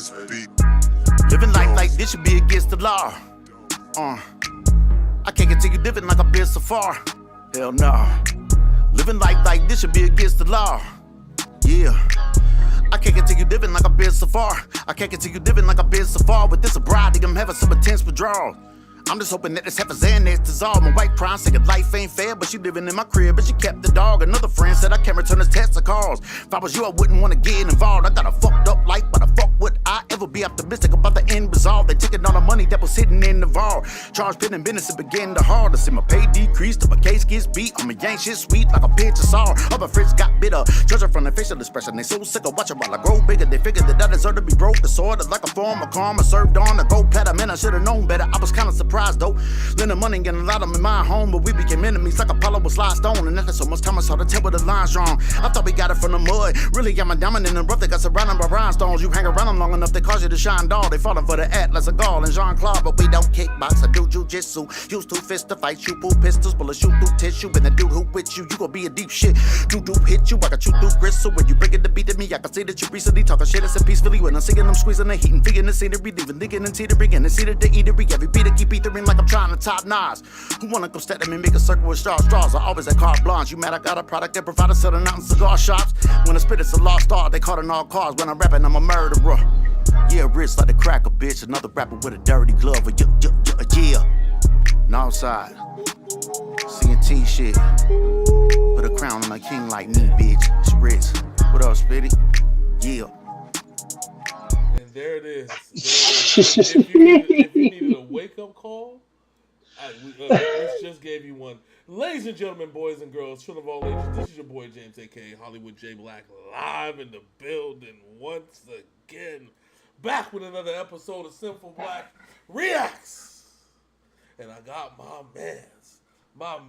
this beat. Living life like this should be against the law. I can't continue living like I've been so far. Hell no. Living life like this should be against the law. Yeah. I can't continue living like I've been so far. I can't continue living like I've been so far. With this sobriety, I'm having some intense withdrawal. I'm just hoping that this half a Xanax dissolve. My white prime saying life ain't fair, but she living in my crib, but she kept the dog. Another friend said I can't return his text or calls. If I was you, I wouldn't want to get involved. I got a fucked up life, but the fuck would I ever be optimistic about the end result? They taking all the money that was sitting in the vault. Charge pen and business, it began to hard. To see my pay decrease, till my case gets beat. I'm a yank shit sweet like a pinch of salt. Other friends got bitter, judging from the facial expression. They so sick of watching while I grow bigger. They figured that I deserve to be broke. The sword is like a form of karma served on the gold platter. Man, I should've known better. I was kinda surprised though. Lending money and a lot of them in my home, but we became enemies like Apollo was Sly Stone. And after so much time, I saw the tip where the line's wrong. I thought we got it from the mud. Really got my diamond in the rough. They got surrounded by rhinestones. You hang around them long enough, they cause you to shine dog. They falling for the Atlas of Gaul and Jean-Claude, but we don't kickbox. I do jujitsu. Used to fist to fight, shoot through pistols, bullet shoot through tissue. And the dude who with you gon' be a deep shit. Dude hit you, I got you through gristle. When you bring it to beat at me, I can see that you recently talking shit. It's peacefully when I'm seeing them squeezing the heat and feeding the scenery, leaving thinking and teetering and see that the eatery. Every beat I keep ethering like I'm trying to top Nas. Who wanna go step at me, make a circle with straws? I always at carte blanche. You mad I got a product that provided selling out in cigar shops? When I spit, it's a lost art. They caught in all cars. When I'm rapping, I'm a murderer. Yeah, wrist like the cracker, bitch. Another rapper with a dirty glove. Yeah. Northside. CNT shit. Put a crown on a king like me, bitch. It's Ritz. What up, Spitty? Yeah. And there it is. If you needed a wake-up call, Rich just gave you one. Ladies and gentlemen, boys and girls, children of all ages, this is your boy James, a.k.a. Hollywood J. Blaq, live in the building once again. Back with another episode of Synful Blaq Reacts. And I got my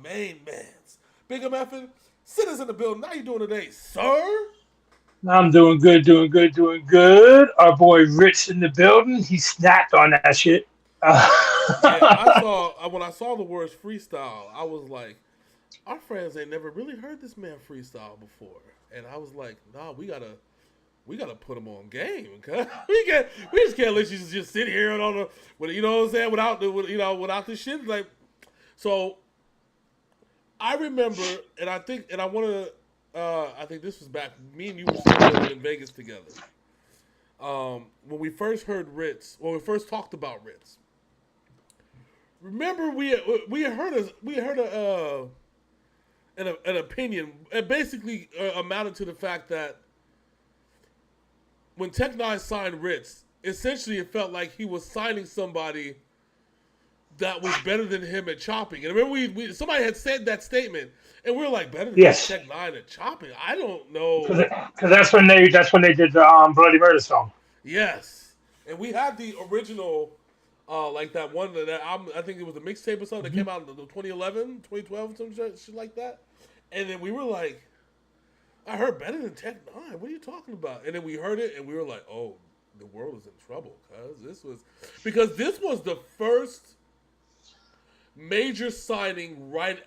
main mans. Big Muffin, sitters in the building. How you doing today, sir? I'm doing good. Our boy Rich in the building. He snapped on that shit. When I saw the words freestyle, I was like, our friends ain't never really heard this man freestyle before. And I was like, nah, we gotta put him on game. We just can't let you just sit here and on the, you know what I'm saying, without this shit. Like, so I remember, and I think this was back, me and you were still in Vegas together. When we first heard RITTZ, when we first talked about RITTZ. Remember, we heard an opinion. It basically amounted to the fact that when Tech N9ne signed RITTZ, essentially it felt like he was signing somebody that was better than him at chopping. And remember, somebody had said that statement, and we were like, better than Tech N9ne at chopping. I don't know, because that's when they did the Bloody Murder song. Yes, and we had the original. Like that one, that album, I think it was a mixtape or something that came out in 2011, 2012, some shit like that. And then we were like, I heard better than Tech N9ne. What are you talking about? And then we heard it and we were like, oh, the world is in trouble. Because this was the first major signing right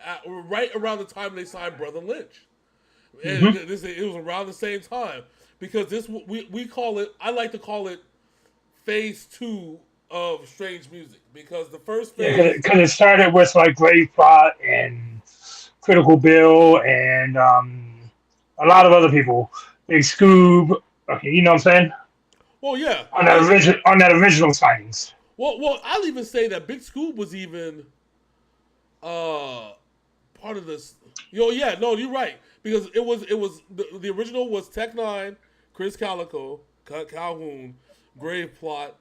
around the time they signed Brother Lynch. And it was around the same time. Because this, we call it, I like to call it phase 2 of Strange Music, because the first phase, because it started with like Grave Plot and Critical Bill and a lot of other people, Big Scoob. Okay, you know what I'm saying? Well, yeah. On that original signings. Well, I'll even say that Big Scoob was even part of this. Yeah, no, you're right, because it was the original was Tech N9ne, Chris Calico, Calhoun, Grave Plot.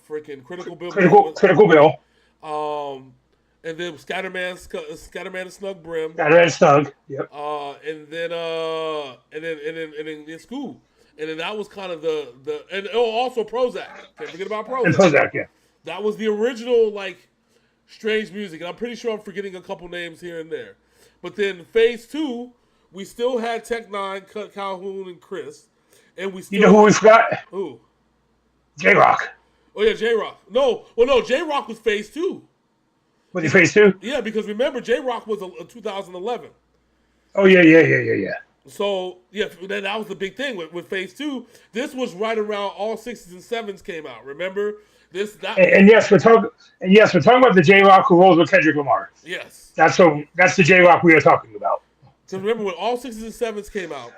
Freaking Critical Bill. Critical Bill. And then Scatterman and Snug Brim. Scatterman and Snug. Yep. And then Scoob. And then that was kind of and also Prozac. Can't forget about Prozac. And Prozac, yeah. That was the original like Strange Music, and I'm pretty sure I'm forgetting a couple names here and there. But then phase 2, we still had Tech N9ne, Calhoun, and Chris, and we still. You know who we forgot? Who? J-Rock. Oh, yeah, J-Rock. No, J-Rock was phase 2. Was he phase 2? Yeah, because remember, J-Rock was a 2011. Oh, yeah. So yeah, then that was the big thing with Phase 2. This was right around all 6s and 7s came out. Remember this? That And yes, we're talking. And yes, we're talking about the J Rock who rolls with Kendrick Lamar. yes. That's the J Rock we are talking about. Because remember when all 6s and 7s came out,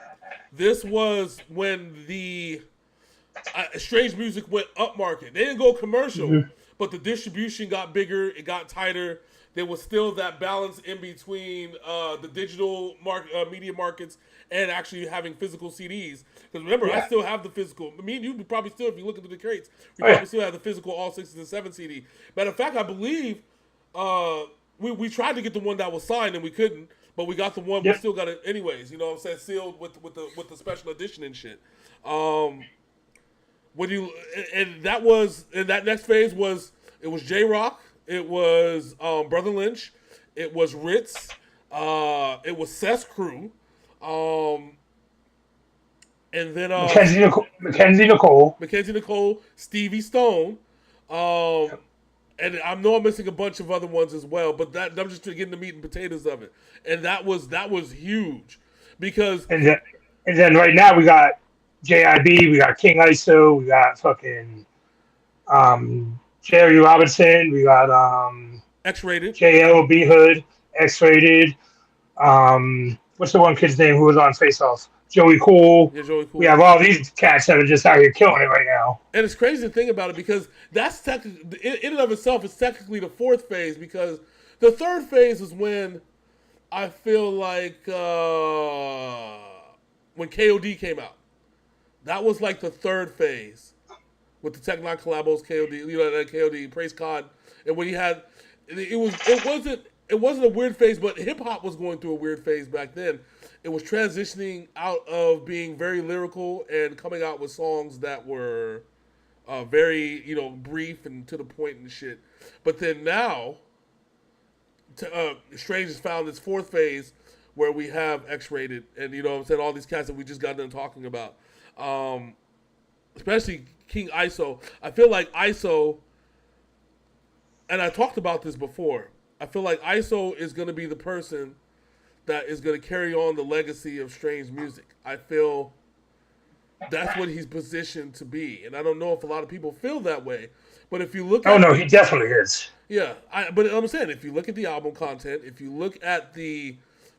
this was when the Strange Music went up market. They didn't go commercial, but the distribution got bigger. It got tighter. There was still that balance in between the digital media markets and actually having physical CDs. Because remember, I still have the physical. Me and you probably still, if you look into the crates, we probably still have the physical all 6s and 7 CD. Matter of fact, I believe we tried to get the one that was signed and we couldn't, but we got the one. We still got it anyways. You know what I'm saying? Sealed with the special edition and shit. That next phase was J Rock, it was Brother Lynch, it was RITTZ, it was Seth's crew, and then Mackenzie Nicole, Stevie Stone, and I know I'm missing a bunch of other ones as well, but I'm just getting the meat and potatoes of it, and that was huge because and then right now we got JIB, we got King ISO, we got fucking Jerry Robinson, we got X-Rated, JLB Hood, X-Rated. What's the one kid's name who was on Face Off? Joey Cool. Yeah, Joey Cool. We have all these cats that are just out here killing it right now. And it's crazy to think about it because that's technically, in and of itself, is technically the fourth phase because the third phase is when I feel like when KOD came out. That was like the third phase with the Tech 9 collabos, KOD, KOD, Praise God, and when he had, it wasn't a weird phase, but hip hop was going through a weird phase back then. It was transitioning out of being very lyrical and coming out with songs that were very, brief and to the point and shit. But then now, Strange has found its fourth phase where we have X-Rated and, all these cats that we just got done talking about. Especially King ISO. I feel like ISO, and I talked about this before, I feel like ISO is going to be the person that is going to carry on the legacy of Strange Music. I feel that's what he's positioned to be. And I don't know if a lot of people feel that way. But if you look at... Oh, no, he definitely is. Yeah, but I'm saying, if you look at the album content, if you look at the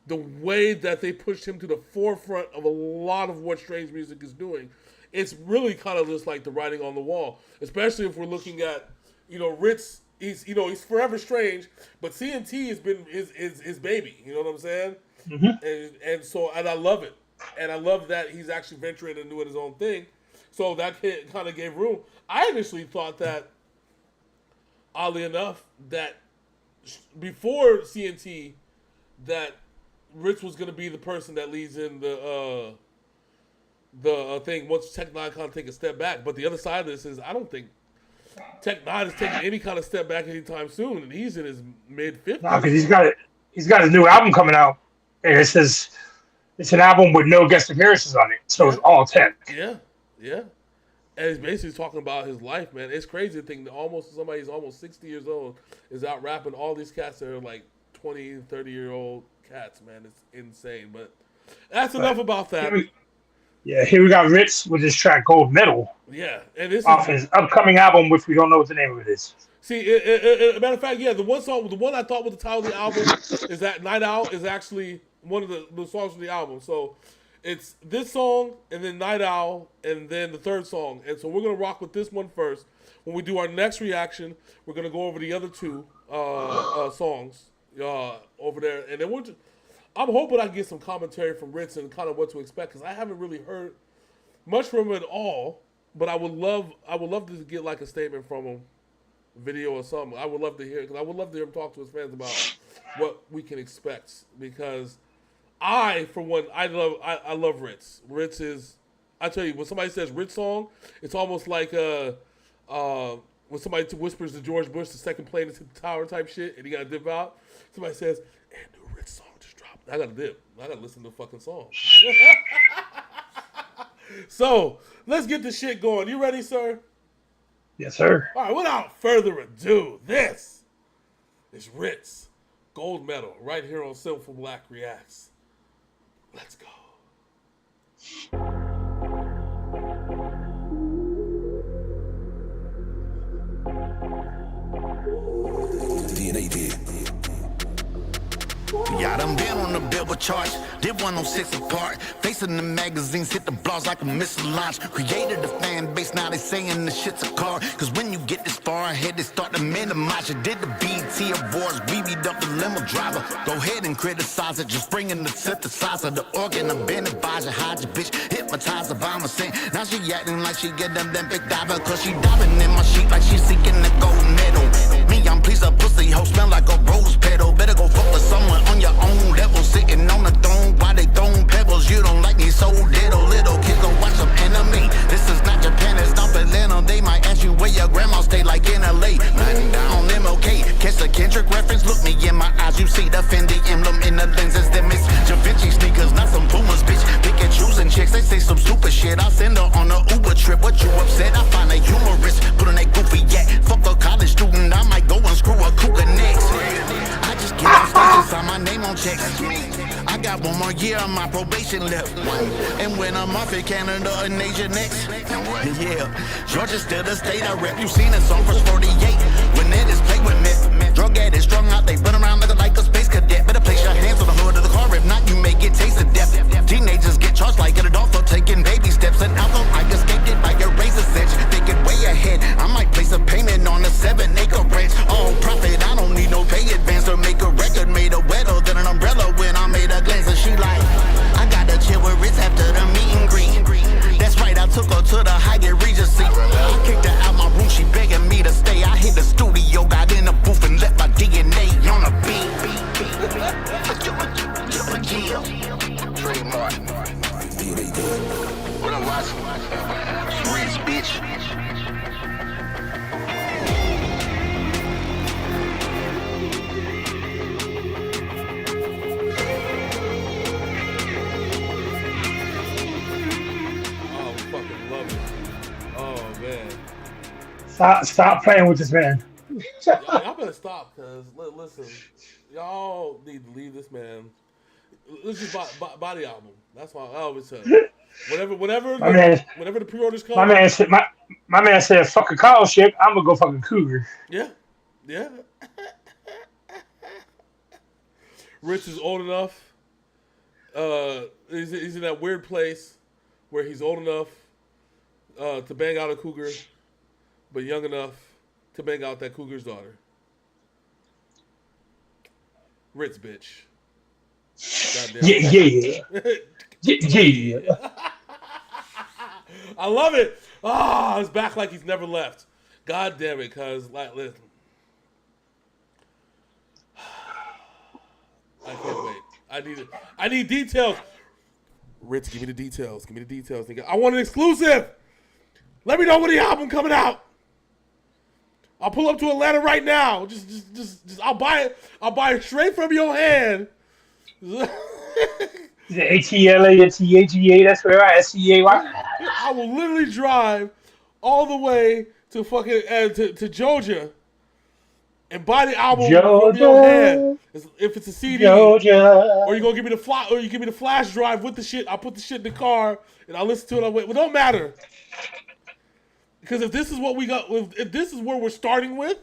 way that they pushed him to the forefront of a lot of what Strange Music is doing, it's really kind of just like the writing on the wall. Especially if we're looking at, RITTZ, he's forever Strange, but CNT has been his baby. You know what I'm saying? Mm-hmm. And I love it, and I love that he's actually venturing and doing his own thing. So that kind of gave room. I initially thought that, oddly enough, that before CNT, that RITTZ was going to be the person that leads in the thing once Tech 9 kind of take a step back. But the other side of this is I don't think Tech 9 is taking any kind of step back anytime soon, and he's in his mid-50s. No, because he's got his new album coming out, and it says it's an album with no guest appearances on it, so it's all Tech. Yeah. And he's basically talking about his life, man. It's crazy to think that somebody who's almost 60 years old is out rapping all these cats that are like 20, 30-year-old cats, man. It's insane. But that's enough about that. Here we got RITTZ with his track Gold Medal. Yeah, and this off his upcoming album, which we don't know what the name of it is. See, matter of fact, the one I thought was the title of the album is that Night Owl is actually one of the songs from the album. So it's this song and then Night Owl and then the third song. And so we're gonna rock with this one first. When we do our next reaction, we're gonna go over the other two songs over there, and then I'm hoping I can get some commentary from RITTZ and kind of what to expect because I haven't really heard much from him at all. But I would love to get like a statement from him, video or something. I would love to hear because I would love to hear him talk to his fans about what we can expect. Because for one, I love RITTZ. RITTZ is, I tell you, when somebody says RITTZ song, it's almost like when somebody whispers to George Bush, the second plane into the tower type shit, and he got to dip out. Somebody says, "And new RITTZ song just dropped." I got to dip. I got to listen to the fucking song. So, let's get the shit going. You ready, sir? Yes, sir. All right, without further ado, this is RITTZ Gold Medal right here on Synful Blaq Reacts. Let's go. DNA did. Yeah, I done been on the Billboard charts, did 106 apart. Facing the magazines, hit the blogs like a missile launch. Created a fan base, now they saying the shit's a car. Cause when you get this far ahead, they start to minimize. You did the BET Awards, we beat up the limo driver. Go ahead and criticize it, just bringing the synthesizer. The organ, I've been advisor, hide your bitch, hypnotize her by my sin. Now she acting like she get them big diver. Cause she diving in my sheet like she seeking the gold medal. Me, I'm pleased a pussy hoe, smell like a rose petal. Better go fuck with someone on your own level, sitting on the throne while they throwing pebbles. You don't like me, so little kids go watch some anime. This is not Japan, it's not Atlanta. They might ask you where your grandma stay, like in LA. Nothing down MOK, catch the Kendrick reference. Look me in my eyes, you see the Fendi emblem in the lenses. Them is Da Vinci sneakers, not some Pumas, bitch. Pick and choosing chicks, they say some super shit. I'll send her on a Uber trip. What you upset? I find her humorous. Put on that goofy yak. Fuck a college student, I might go and screw a cougar next. I just get on stage and sign my name on checks. I got one more year on my probation left. And when I'm off in Canada and Asia next. Yeah, Georgia's still the state I rep. You seen it on first 48. When it is played with meth. Drug addicts strung out, they run around looking like a space cadet. Better place your hands on the hood of the car, if not you may get tasted death. Teenagers get charged like an adult for taking baby steps. And alcohol, I escaped it like a razor cinch. Thinking way ahead, I might place a payment on a 7-acre ranch. All profit, I don't need no pay advance to make a record made of wetter than an umbrella when I made a glance. And she like, I got to chill with RITTZ after the meet and greet. That's right, I took her to the Hyatt Regency. I kicked her out my room, she begging me to stay. I hit the studio, got in the booth and left my DNA on the beat. Trademark. DNA did. What I'm watching? RITTZ, bitch. Stop playing with this man. Y'all better stop, cause listen, y'all need to leave this man. This is body album. That's why I always say. Whenever the pre-orders come. My man said, "Fuck a cow shit. I'm gonna go fuck a cougar." Yeah. RITTZ is old enough. He's in that weird place where he's old enough to bang out a cougar, but young enough to bang out that cougar's daughter. RITTZ, bitch. Goddamn. Yeah. I love it. It's back like he's never left. God damn it, cuz like listen. I can't wait. I need details. RITTZ, give me the details. Nigga. I want an exclusive. Let me know when the album coming out. I'll pull up to Atlanta right now. Just I'll buy it. I'll buy it straight from your hand. The ATLA and TAGA, that's where I SCA. I will literally drive all the way to fucking to Georgia and buy the album from your hand. If it's a CD, Georgia. or you gonna give me the flash drive with the shit. I'll put the shit in the car and I'll listen to it. Well, it don't matter. Because if this is what we got, if this is where we're starting with,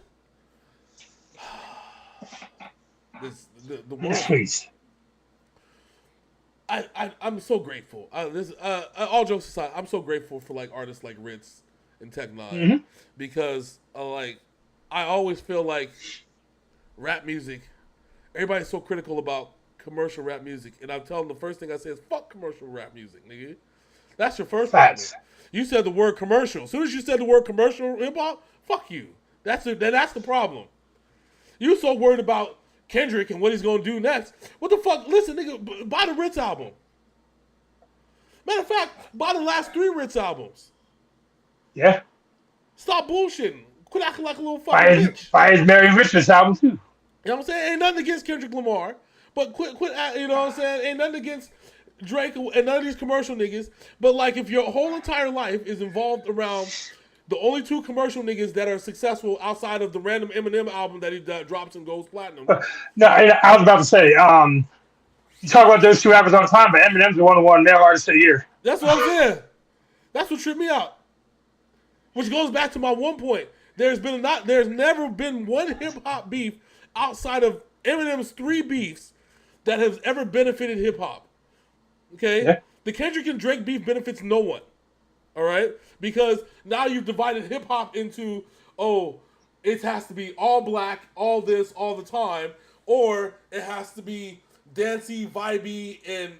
the world. I'm so grateful. All jokes aside, I'm so grateful for like artists like RITTZ and Tech Nine because I always feel like rap music. Everybody's so critical about commercial rap music, and I tell them the first thing I say is fuck commercial rap music, nigga. That's your first problem. You said the word commercial. As soon as you said the word commercial hip hop, fuck you. That's the problem. You so worried about Kendrick and what he's gonna do next. What the fuck? Listen, nigga, buy the RITTZ album. Matter of fact, buy the last 3 RITTZ albums. Yeah. Stop bullshitting. Quit acting like a little fucking bitch. Buy his Merry Christmas album too. You know what I'm saying? Ain't nothing against Kendrick Lamar, but quit. You know what I'm saying? Ain't nothing against Drake and none of these commercial niggas. But like, if your whole entire life is involved around the only 2 commercial niggas that are successful outside of the random Eminem album that he drops and goes platinum. No, I was about to say, you talk about those 2 rappers all the time, but Eminem's the one who won their artist of the year. That's what I'm saying. That's what tripped me out. Which goes back to my one point. There's never been one hip hop beef outside of Eminem's 3 beefs that has ever benefited hip hop. Okay? Yeah. The Kendrick and Drake beef benefits no one. All right? Because now you've divided hip hop into, it has to be all black, all this, all the time, or it has to be dancey, vibey, and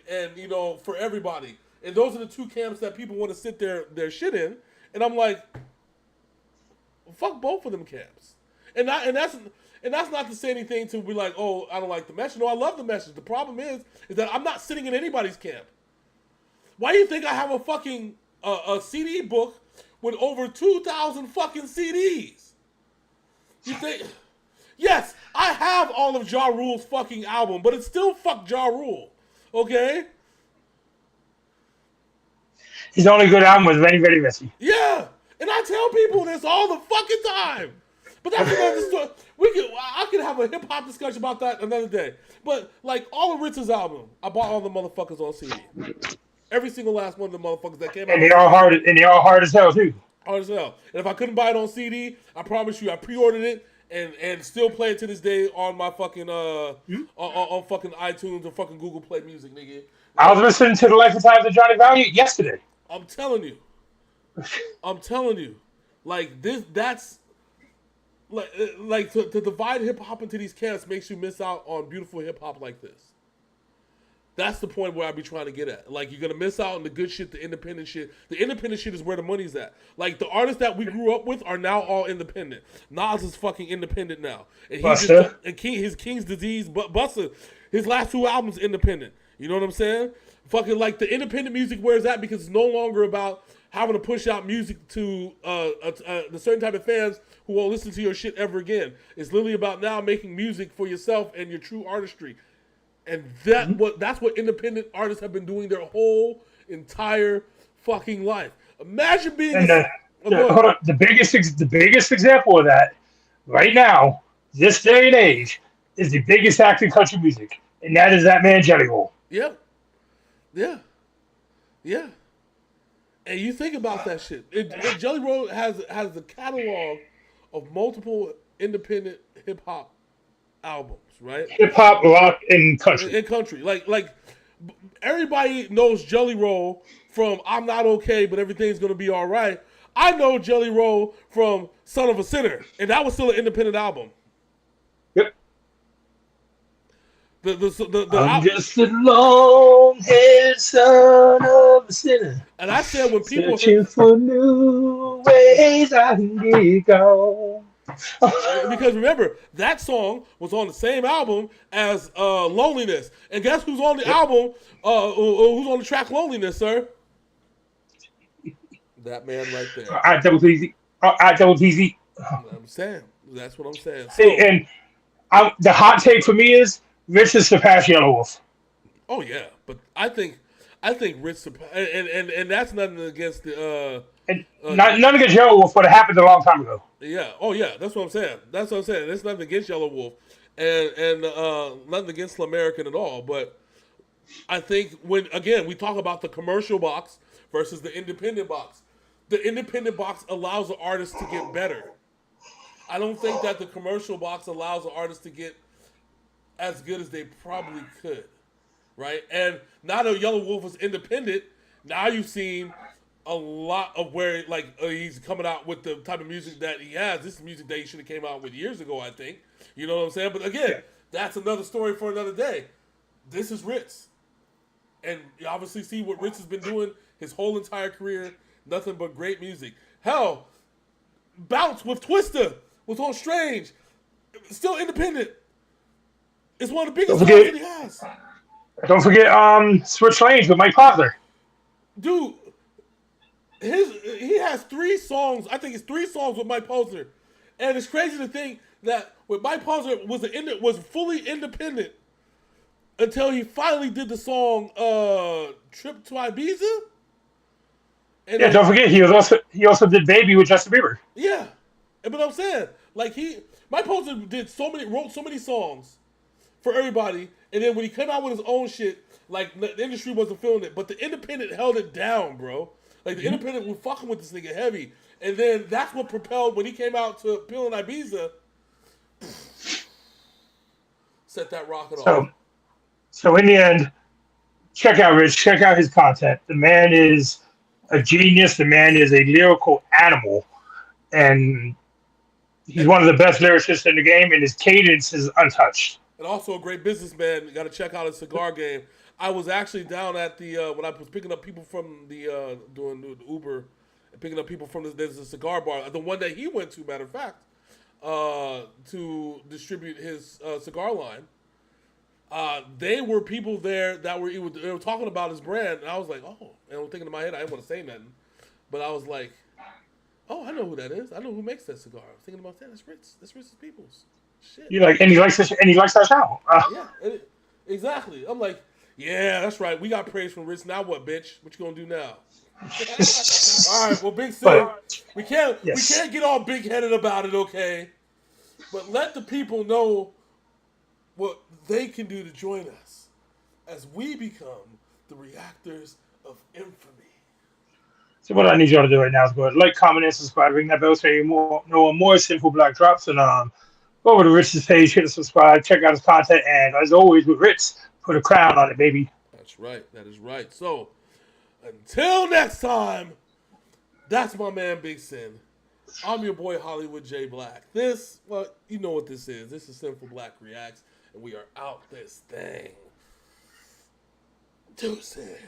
for everybody. And those are the 2 camps that people want to sit their shit in. And I'm like, fuck both of them camps. And that's not to say anything to be like, I don't like the message. No, I love the message. The problem is that I'm not sitting in anybody's camp. Why do you think I have a fucking a CD book with over 2,000 fucking CDs? You think? Yes, I have all of Ja Rule's fucking album, but it's still fuck Ja Rule. Okay? His only good album was Very, Very Messy. Yeah, and I tell people this all the fucking time. But that's another story. I could have a hip hop discussion about that another day. But like all of RITTZ's album, I bought all the motherfuckers on CD. Every single last one of the motherfuckers that came out. And they all hard as hell too. Hard as hell. And if I couldn't buy it on CD, I promise you, I pre-ordered it and still play it to this day on my fucking on fucking iTunes or fucking Google Play Music, nigga. I was listening to The Life and Times of Johnny Valiant yesterday. I'm telling you, like that's like to divide hip hop into these camps makes you miss out on beautiful hip hop like this. That's the point where I be trying to get at. Like, you're gonna miss out on the good shit, the independent shit. The independent shit is where the money's at. Like, the artists that we grew up with are now all independent. Nas is fucking independent now, and his King's Disease, Busta, his last 2 albums independent. You know what I'm saying? Fucking like the independent music where it's at because it's no longer about having to push out music to the certain type of fans who won't listen to your shit ever again. It's literally about now making music for yourself and your true artistry. And that's what independent artists have been doing their whole entire fucking life. Imagine being the biggest example of that right now, this day and age, is the biggest act in country music, and that is that man Jelly Roll. Yeah. And you think about that shit. Jelly Roll has the catalog of multiple independent hip hop albums, right? Hip hop, rock, and country. In country, like everybody knows Jelly Roll from "I'm Not Okay, but Everything's Gonna Be All Right." I know Jelly Roll from "Son of a Sinner," and that was still an independent album. Yep. I'm just a long-haired son of a sinner. And I said when people searching for new ways I can get gone. Because remember, that song was on the same album as Loneliness. And guess who's on the album? Who's on the track Loneliness, sir? That man right there. I double TZ. I'm saying. That's what I'm saying. So, and the hot take for me is RITTZ is surpassed Yellow Wolf. Oh yeah, but I think RITTZ and that's nothing against the nothing against Yellow Wolf, but it happened a long time ago. Yeah. Oh yeah, that's what I'm saying. There's nothing against Yellow Wolf and nothing against Slamerican at all. But I think when again we talk about the commercial box versus the independent box, the independent box allows the artist to get better. I don't think that the commercial box allows the artist to get as good as they probably could, right? And now that Yellow Wolf is independent, now you've seen a lot of where he's coming out with the type of music that he has. This is music that he should have came out with years ago, I think. You know what I'm saying? But again, that's another story for another day. This is RITTZ. And you obviously see what RITTZ has been doing his whole entire career. Nothing but great music. Hell, Bounce with Twista was on Strange. Still independent. It's one of the biggest songs that he has. Don't forget Switch Lanes with Mike Posner. Dude, he has 3 songs. I think it's 3 songs with Mike Posner. And it's crazy to think that with Mike Posner was fully independent until he finally did the song Trip to Ibiza. And don't forget he also did Baby with Justin Bieber. Yeah. But I'm saying, Mike Posner wrote so many songs for everybody, And then when he came out with his own shit, like the industry wasn't feeling it, but the independent held it down, bro. Like the independent was fucking with this nigga heavy, and then that's what propelled when he came out to Pill and Ibiza. Set that rocket off. So in the end, check out Rich. Check out his content. The man is a genius. The man is a lyrical animal, and he's one of the best lyricists in the game. And his cadence is untouched. And also a great businessman. You got to check out his cigar game. I was actually down at the when I was picking up people from the doing the Uber and picking up people from there's a cigar bar, the one that he went to, matter of fact, to distribute his cigar line. They were people there that were they were talking about his brand, and I was like, oh, and I'm thinking in my head, I didn't want to say nothing, but I was like, oh, I know who that is. I know who makes that cigar. I was thinking about that. That's RITTZ. That's RITTZ Peoples. Shit. You like, and he likes this, and he likes that sound. Yeah, exactly. I'm like, yeah, that's right. We got praise from RITTZ. Now what, bitch? What you gonna do now? All right. Well, Big Sid, we can't get all big headed about it, okay? But let the people know what they can do to join us as we become the reactors of infamy. So what I need y'all to do right now is go ahead, like, comment, and subscribe. Ring that bell so you know more Synful Blaq drops. And go over to RITTZ's page, hit the subscribe, check out his content. And as always with RITTZ, put a crown on it, baby. That's right. That is right. So until next time, that's my man Big Sin. I'm your boy Hollywood J Blaq. This, well, you know what this is. This is Synful Blaq Reacts, and we are out this thing. Deuces.